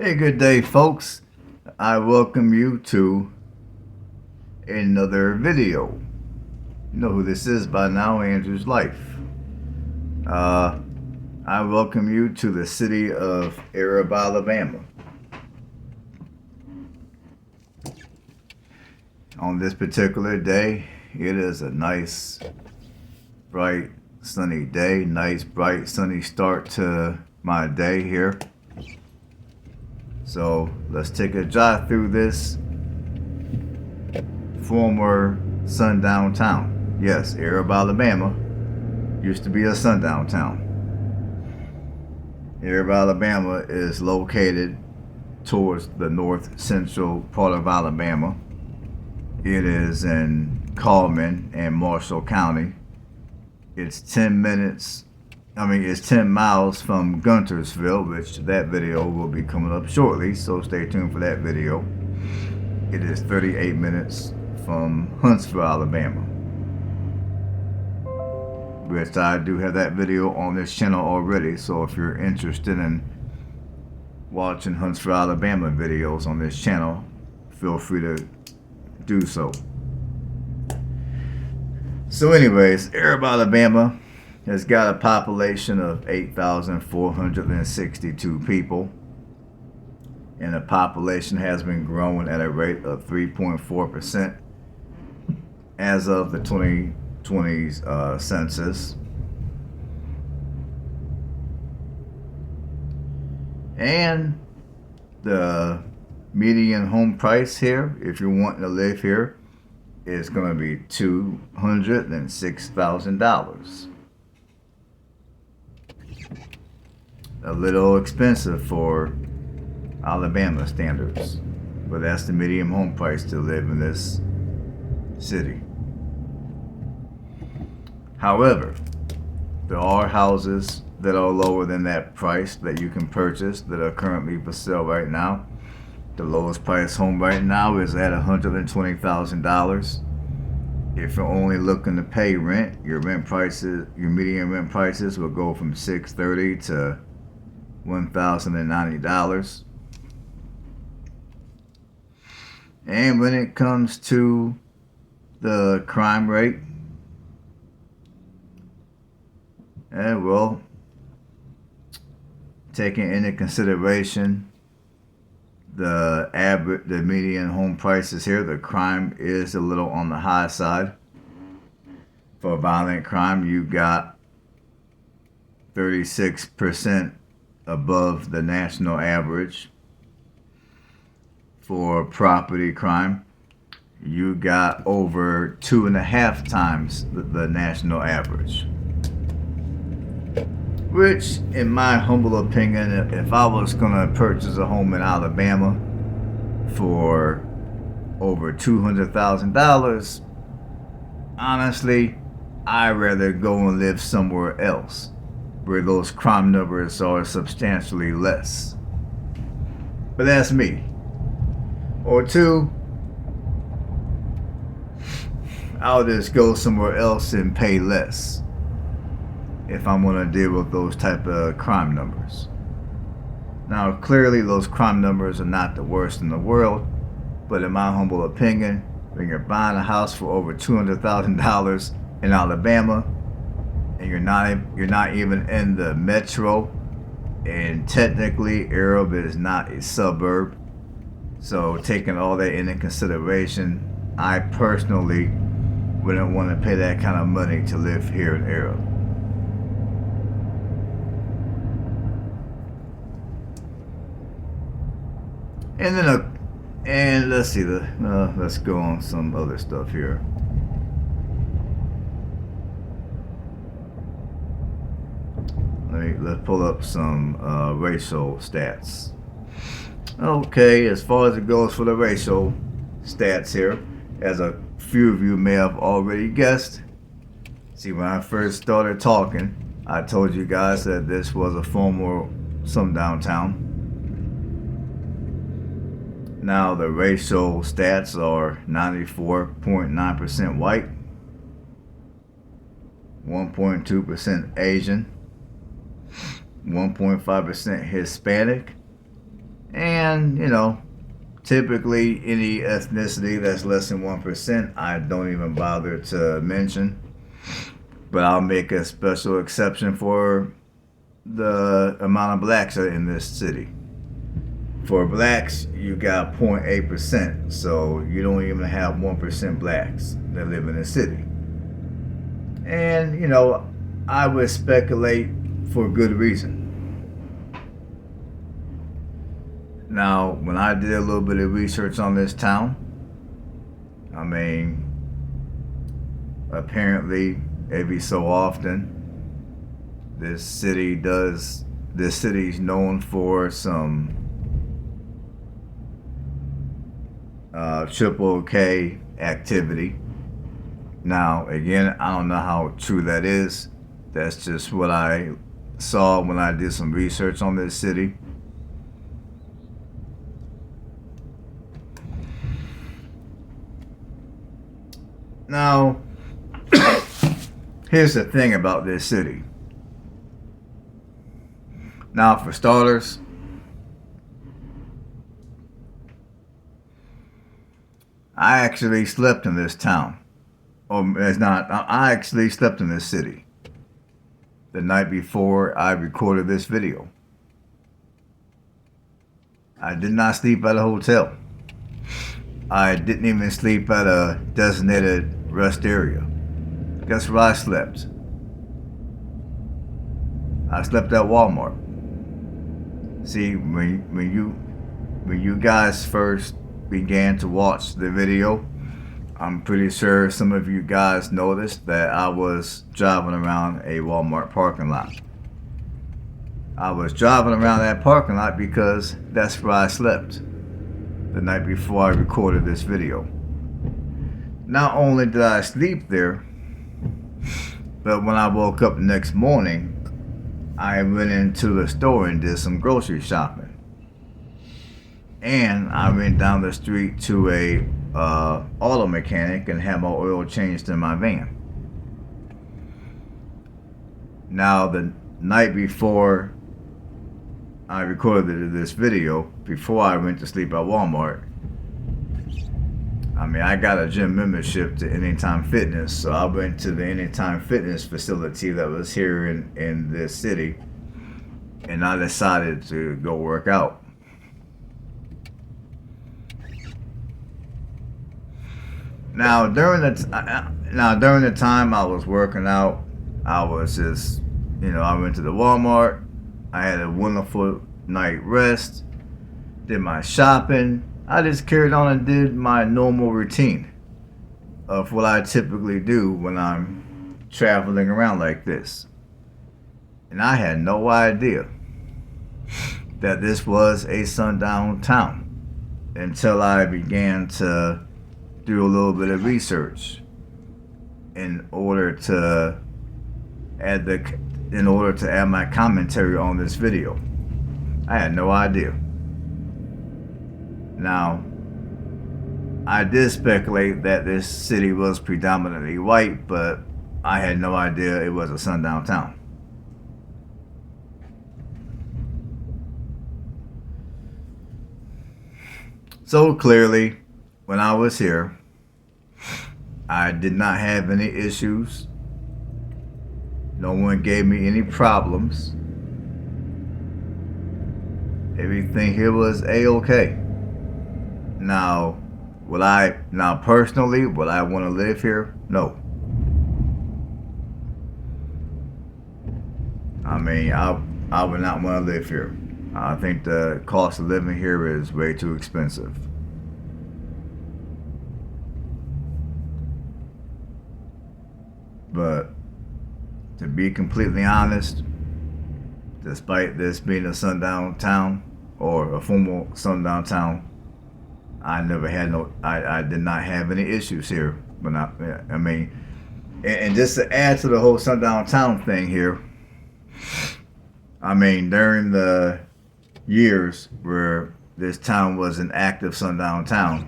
Hey, good day, folks. I welcome you to another video. You know who this is by now, Andrew's Life. Uh, I welcome you to the city of Arab, Alabama. On this particular day, it is a nice, bright, sunny day. Nice, bright, sunny start to my day here. So let's take a drive through this former sundown town. Yes, Arab, Alabama used to be a sundown town. Arab, Alabama is located towards the north central part of Alabama. It is in Coleman and Marshall County. It's 10 miles from Guntersville, which that video will be coming up shortly, so stay tuned for that video. It is 38 minutes from Huntsville, Alabama, which I do have that video on this channel already, so if you're interested in watching Huntsville, Alabama videos on this channel, feel free to do so. So anyways, Arab, Alabama has got a population of 8,462 people, and the population has been growing at a rate of 3.4% as of the 2020 census. And the median home price here, if you're wanting to live here, is going to be $206,000. A little expensive for Alabama standards, but that's the median home price to live in this city. However, there are houses that are lower than that price that you can purchase that are currently for sale right now. The lowest price home right now is at $120,000. If you're only looking to pay rent, your median rent prices will go from $630 to $1,090. And when it comes to the crime rate, well, taking into consideration the median home prices here, the crime is a little on the high side. For violent crime, you got 36% above the national average. For property crime, you got over 2.5 times the national average. Which, in my humble opinion, if I was going to purchase a home in Alabama for over $200,000, honestly, I'd rather go and live somewhere else where those crime numbers are substantially less. But that's me. Or two, I'll just go somewhere else and pay less if I'm going to deal with those type of crime numbers. Now, clearly those crime numbers are not the worst in the world, but in my humble opinion, when you're buying a house for over $200,000 in Alabama, and you're not even in the metro, and technically Arab is not a suburb, so taking all that into consideration, I personally wouldn't want to pay that kind of money to live here in Arab. And then, let's see, let's go on some other stuff here. Let's pull up some racial stats. Okay, as far as it goes for the racial stats here, as a few of you may have already guessed, see, when I first started talking, I told you guys that this was a former sundown town. Now the racial stats are 94.9% white, 1.2% Asian, 1.5% Hispanic, And, typically any ethnicity that's less than 1%, I don't even bother to mention. But I'll make a special exception for the amount of blacks that are in this city. For blacks, you got 0.8%, so you don't even have 1% blacks that live in the city. And, I would speculate for good reason. Now, when I did a little bit of research on this town, apparently every so often, this city's known for some triple K activity. Now, again, I don't know how true that is. That's just what I saw when I did some research on this city. Now, here's the thing about this city. Now, for starters, I actually slept in this town. I actually slept in this city the night before I recorded this video. I did not sleep at a hotel. I didn't even sleep at a designated rest area. Guess where I slept? I slept at Walmart. See, when you guys first began to watch the video, I'm pretty sure some of you guys noticed that I was driving around a Walmart parking lot. I was driving around that parking lot because that's where I slept the night before I recorded this video. Not only did I sleep there, but when I woke up the next morning, I went into the store and did some grocery shopping. And I went down the street to a auto mechanic and had my oil changed in my van. Now, the night before I recorded this video, before I went to sleep at Walmart, I got a gym membership to Anytime Fitness, so I went to the Anytime Fitness facility that was here in this city, and I decided to go work out. Now, during the time I was working out, I was just, I went to the Walmart. I had a wonderful night rest, did my shopping. I just carried on and did my normal routine of what I typically do when I'm traveling around like this. And I had no idea that this was a sundown town until I began to do a little bit of research in order to add my commentary on this video. I had no idea. Now, I did speculate that this city was predominantly white, but I had no idea it was a sundown town. So clearly, when I was here, I did not have any issues. No one gave me any problems. Everything here was A-okay. Now, personally, would I want to live here? No. I would not want to live here. I think the cost of living here is way too expensive. But to be completely honest, despite this being a sundown town or a formal sundown town, I did not have any issues here. And just to add to the whole sundown town thing here, during the years where this town was an active sundown town,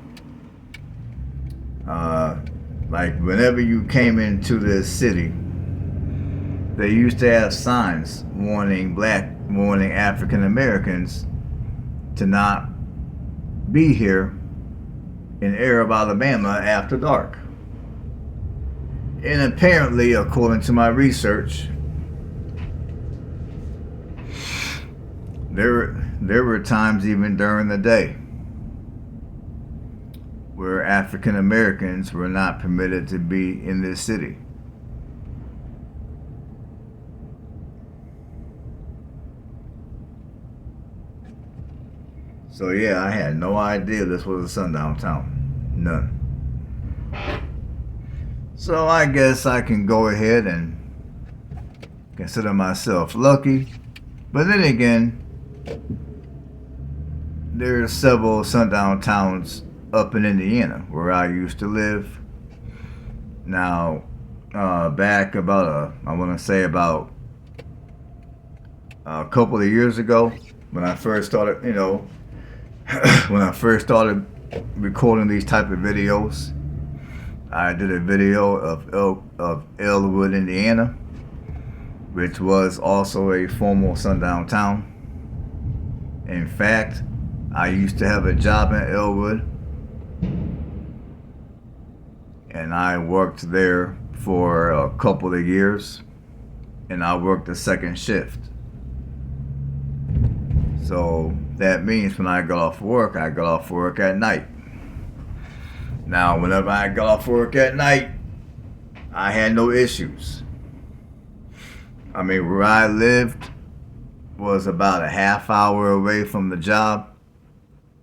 like whenever you came into this city, they used to have signs warning African Americans to not be here in Arab, Alabama after dark. And apparently, according to my research, there were times even during the day where African Americans were not permitted to be in this city. So yeah, I had no idea this was a sundown town. None. So I guess I can go ahead and consider myself lucky. But then again, there are several sundown towns up in Indiana where I used to live. Now, back about I want to say about a couple of years ago, when I first started, when I first started recording these type of videos, I did a video of Elwood, Indiana, which was also a former sundown town. In fact, I used to have a job in Elwood, and I worked there for a couple of years, and I worked the second shift. So that means when I got off work at night. Now, whenever I got off work at night, I had no issues. I mean, where I lived was about a half hour away from the job,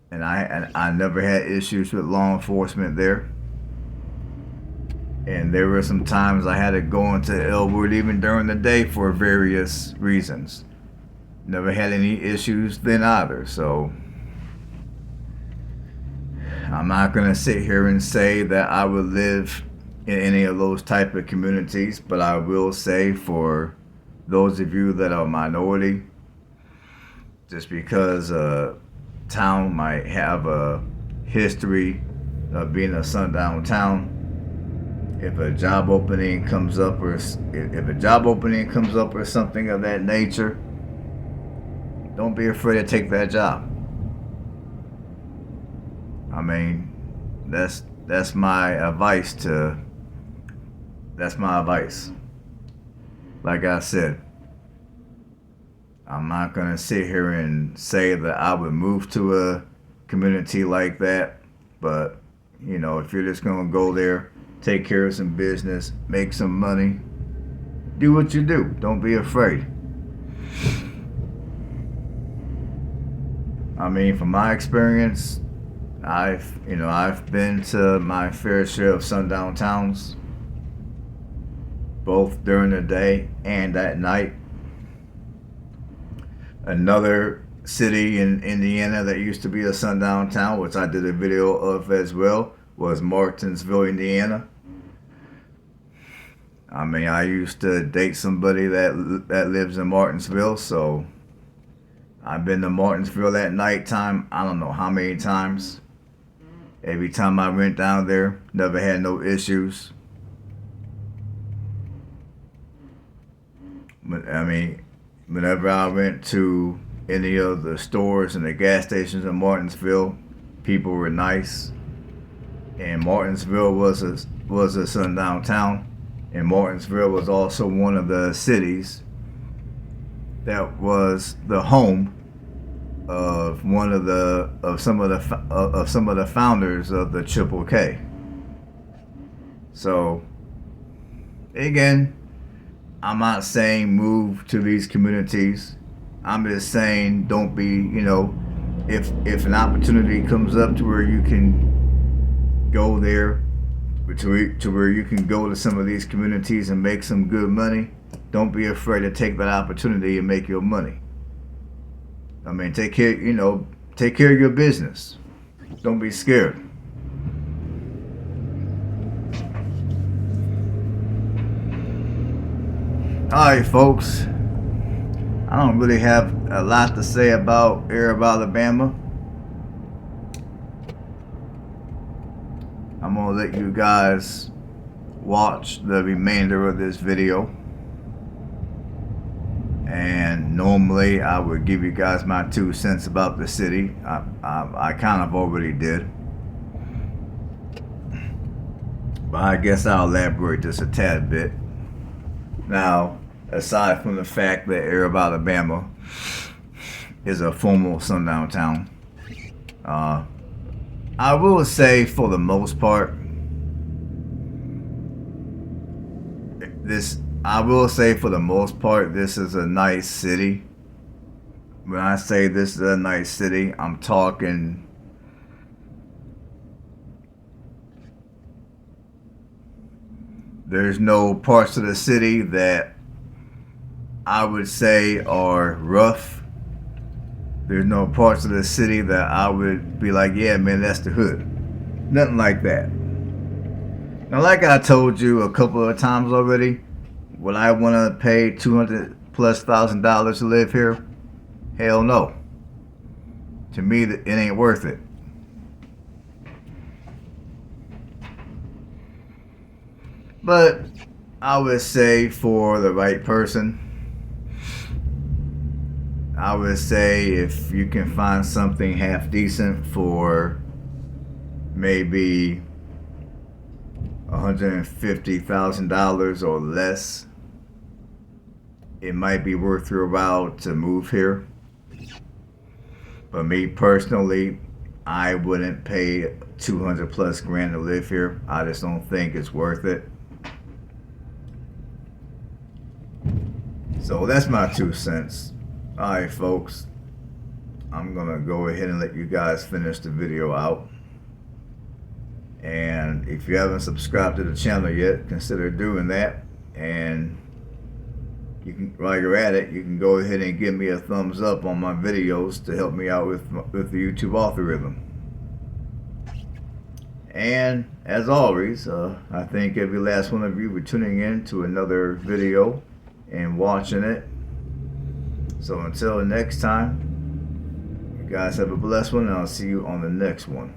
and I never had issues with law enforcement there. And there were some times I had to go into Elwood even during the day for various reasons. Never had any issues then either, so I'm not going to sit here and say that I would live in any of those type of communities, but I will say for those of you that are minority, just because a town might have a history of being a sundown town, if a job opening comes up or something of that nature, don't be afraid to take that job. I mean, that's my advice. Like I said, I'm not gonna sit here and say that I would move to a community like that, but if you're just gonna go there, take care of some business, make some money, do what you do. Don't be afraid. I mean, from my experience, I've been to my fair share of sundown towns, both during the day and at night. Another city in Indiana that used to be a sundown town, which I did a video of as well, was Martinsville, Indiana. I mean, I used to date somebody that lives in Martinsville, so I've been to Martinsville at nighttime, I don't know how many times. Every time I went down there, never had no issues. I mean, whenever I went to any of the stores and the gas stations in Martinsville, people were nice. And Martinsville was a sundown town. And Martinsville was also one of the cities that was the home of some of the founders of the Triple K. So again, I'm not saying move to these communities. I'm just saying don't be, if an opportunity comes up to where you can go there, to where you can go to some of these communities and make some good money, don't be afraid to take that opportunity and make your money. I mean, take care of your business. Don't be scared. Alright, folks. I don't really have a lot to say about Arab, Alabama. I'm going to let you guys watch the remainder of this video. And normally I would give you guys my 2 cents about the city. I kind of already did. But I guess I'll elaborate just a tad bit. Now, aside from the fact that Arab, Alabama is a formal sundown town, I will say for the most part, this is a nice city. When I say this is a nice city, I'm talking there's no parts of the city that I would say are rough. There's no parts of the city that I would be like, yeah, man, that's the hood. Nothing like that. Now, like I told you a couple of times already, would I want to pay $200,000+ to live here? Hell no. To me, it ain't worth it. But I would say for the right person, I would say if you can find something half decent for maybe $150,000 or less, it might be worth your while to move here. But me personally, I wouldn't pay 200+ grand to live here. I just don't think it's worth it. So that's my 2 cents. Alright folks, I'm gonna go ahead and let you guys finish the video out. And if you haven't subscribed to the channel yet, consider doing that. And you can, while you're at it, you can go ahead and give me a thumbs up on my videos to help me out with the YouTube algorithm. And as always, I thank every last one of you for tuning in to another video and watching it. So until next time, you guys have a blessed one, and I'll see you on the next one.